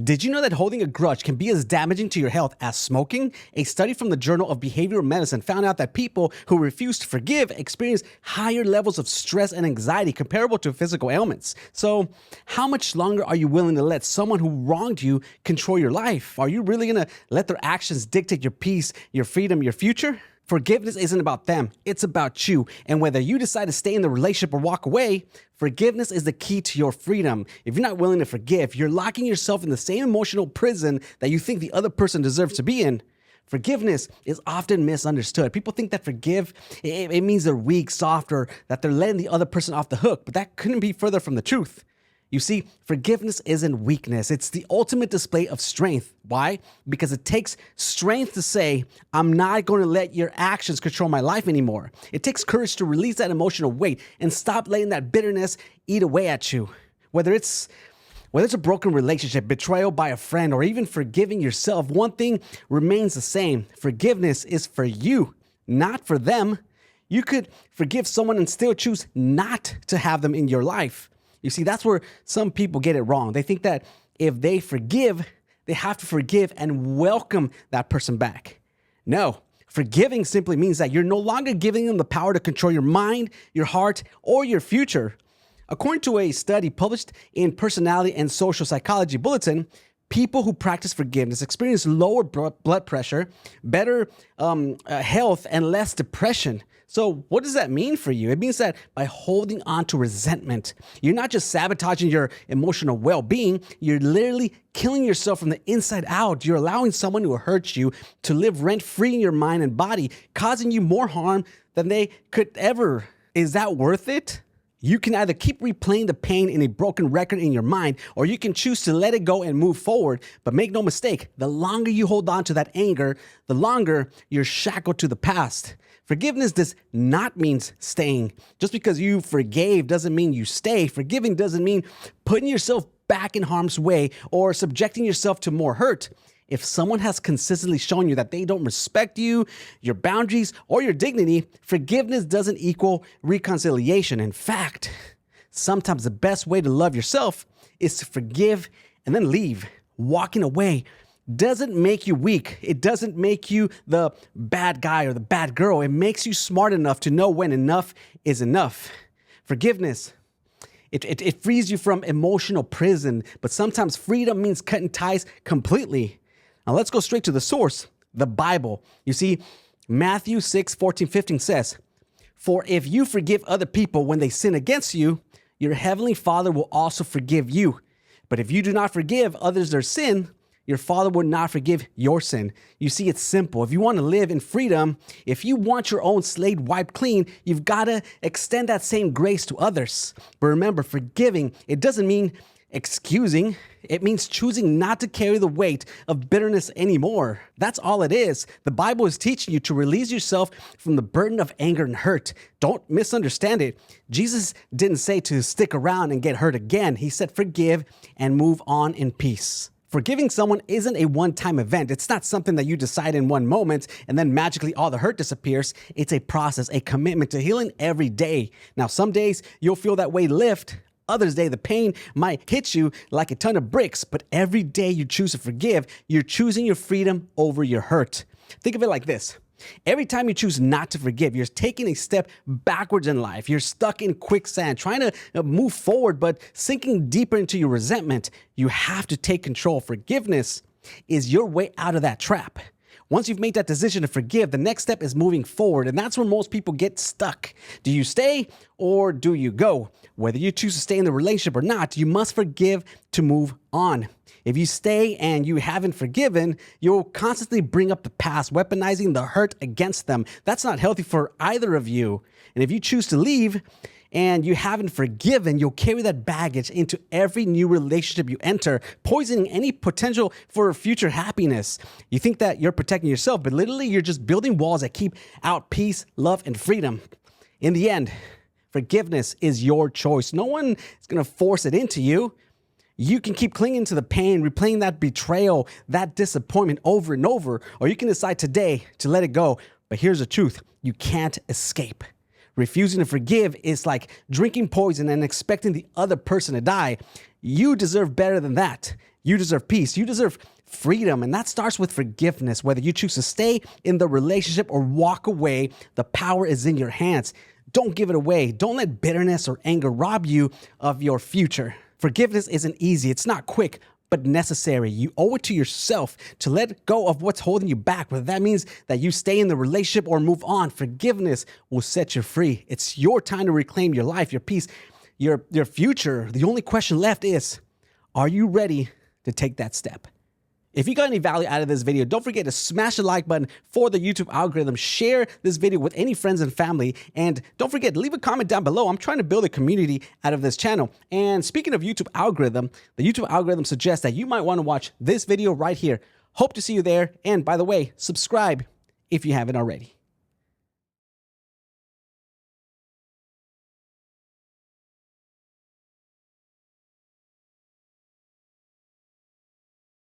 Did you know that holding a grudge can be as damaging to your health as smoking? A study from the Journal of Behavioral Medicine found out that people who refuse to forgive experience higher levels of stress and anxiety comparable to physical ailments. So, how much longer are you willing to let someone who wronged you control your life? Are you really going to let their actions dictate your peace, your freedom, your future? Forgiveness isn't about them, it's about you. And whether you decide to stay in the relationship or walk away, forgiveness is the key to your freedom. If you're not willing to forgive, you're locking yourself in the same emotional prison that you think the other person deserves to be in. Forgiveness is often misunderstood. People think that it means they're weak, soft, or that they're letting the other person off the hook, but that couldn't be further from the truth. You see, forgiveness isn't weakness. It's the ultimate display of strength. Why? Because it takes strength to say, I'm not going to let your actions control my life anymore. It takes courage to release that emotional weight and stop letting that bitterness eat away at you. Whether it's a broken relationship, betrayal by a friend, or even forgiving yourself, one thing remains the same. Forgiveness is for you, not for them. You could forgive someone and still choose not to have them in your life. You see, that's where some people get it wrong. They think that if they forgive, they have to forgive and welcome that person back. No, forgiving simply means that you're no longer giving them the power to control your mind, your heart, or your future. According to a study published in Personality and Social Psychology Bulletin, people who practice forgiveness experience lower blood pressure, better health, and less depression. So what does that mean for you? It means that by holding on to resentment, you're not just sabotaging your emotional well-being, you're literally killing yourself from the inside out. You're allowing someone who hurt you to live rent-free in your mind and body, causing you more harm than they could ever. Is that worth it? You can either keep replaying the pain in a broken record in your mind, or you can choose to let it go and move forward. But make no mistake, the longer you hold on to that anger, the longer you're shackled to the past. Forgiveness does not mean staying. Just because you forgave doesn't mean you stay. Forgiving doesn't mean putting yourself back in harm's way or subjecting yourself to more hurt. If someone has consistently shown you that they don't respect you, your boundaries, or your dignity, forgiveness doesn't equal reconciliation. In fact, sometimes the best way to love yourself is to forgive and then leave. Walking away doesn't make you weak. It doesn't make you the bad guy or the bad girl. It makes you smart enough to know when enough is enough. Forgiveness, it frees you from emotional prison, but sometimes freedom means cutting ties completely. Now let's go straight to the source, the Bible. You see, Matthew 6:14-15 says, "For if you forgive other people when they sin against you, your heavenly Father will also forgive you. But if you do not forgive others their sin, your Father will not forgive your sin." You see, it's simple. If you want to live in freedom, if you want your own slate wiped clean, you've got to extend that same grace to others. But remember, forgiving, it doesn't mean excusing. It means choosing not to carry the weight of bitterness anymore. That's all it is. The Bible is teaching you to release yourself from the burden of anger and hurt. Don't misunderstand it. Jesus didn't say to stick around and get hurt again. He said forgive and move on in peace. Forgiving someone isn't a one-time event. It's not something that you decide in one moment and then magically all the hurt disappears. It's a process, a commitment to healing every day. Now, some days you'll feel that weight lift. Others day, the pain might hit you like a ton of bricks, but every day you choose to forgive, you're choosing your freedom over your hurt. Think of it like this. Every time you choose not to forgive, you're taking a step backwards in life. You're stuck in quicksand, trying to move forward, but sinking deeper into your resentment. You have to take control. Forgiveness is your way out of that trap. Once you've made that decision to forgive, the next step is moving forward, and that's where most people get stuck. Do you stay or do you go? Whether you choose to stay in the relationship or not, you must forgive to move on. If you stay and you haven't forgiven, you'll constantly bring up the past, weaponizing the hurt against them. That's not healthy for either of you. And if you choose to leave and you haven't forgiven, you'll carry that baggage into every new relationship you enter, poisoning any potential for future happiness. You think that you're protecting yourself, but literally you're just building walls that keep out peace, love, and freedom. In the end, forgiveness is your choice. No one is going to force it into you. You can keep clinging to the pain, replaying that betrayal, that disappointment over and over, or you can decide today to let it go. But here's the truth. You can't escape. Refusing to forgive is like drinking poison and expecting the other person to die. You deserve better than that. You deserve peace. You deserve freedom. And that starts with forgiveness. Whether you choose to stay in the relationship or walk away, the power is in your hands. Don't give it away. Don't let bitterness or anger rob you of your future. Forgiveness isn't easy. It's not quick, but necessary. You owe it to yourself to let go of what's holding you back. Whether that means that you stay in the relationship or move on, forgiveness will set you free. It's your time to reclaim your life, your peace, your future. The only question left is, are you ready to take that step? If you got any value out of this video, don't forget to smash the like button for the YouTube algorithm. Share this video with any friends and family. And don't forget, leave a comment down below. I'm trying to build a community out of this channel. And speaking of YouTube algorithm, the YouTube algorithm suggests that you might want to watch this video right here. Hope to see you there. And by the way, subscribe if you haven't already.